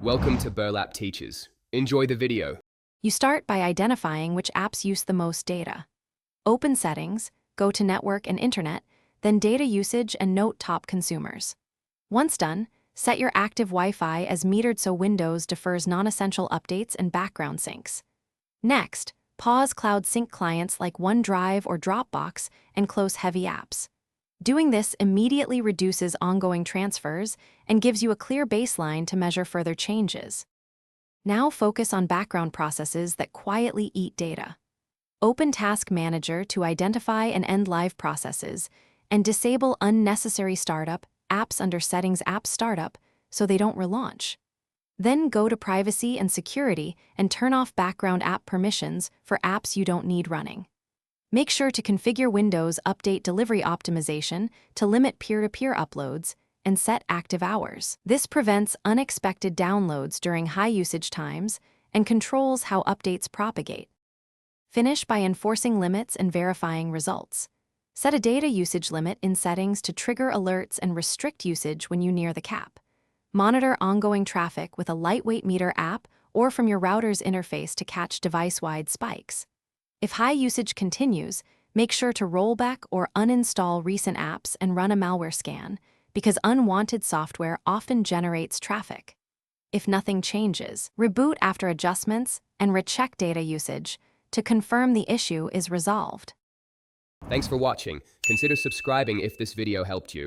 Welcome to Burlap Teachers. Enjoy the video. You start by identifying which apps use the most data. Open Settings, go to Network and Internet, then Data Usage and note top consumers. Once done, set your active Wi-Fi as metered so Windows defers non-essential updates and background syncs. Next, pause cloud sync clients like OneDrive or Dropbox and close heavy apps. Doing this immediately reduces ongoing transfers and gives you a clear baseline to measure further changes. Now focus on background processes that quietly eat data. Open Task Manager to identify and end live processes, and disable unnecessary startup apps under Settings App Startup so they don't relaunch. Then go to Privacy and Security and turn off background app permissions for apps you don't need running. Make sure to configure Windows Update Delivery Optimization to limit peer-to-peer uploads and set active hours. This prevents unexpected downloads during high usage times and controls how updates propagate. Finish by enforcing limits and verifying results. Set a data usage limit in settings to trigger alerts and restrict usage when you near the cap. Monitor ongoing traffic with a lightweight meter app or from your router's interface to catch device-wide spikes. If high usage continues, make sure to roll back or uninstall recent apps and run a malware scan, because unwanted software often generates traffic. If nothing changes, reboot after adjustments and recheck data usage to confirm the issue is resolved. Thanks for watching. Consider subscribing if this video helped you.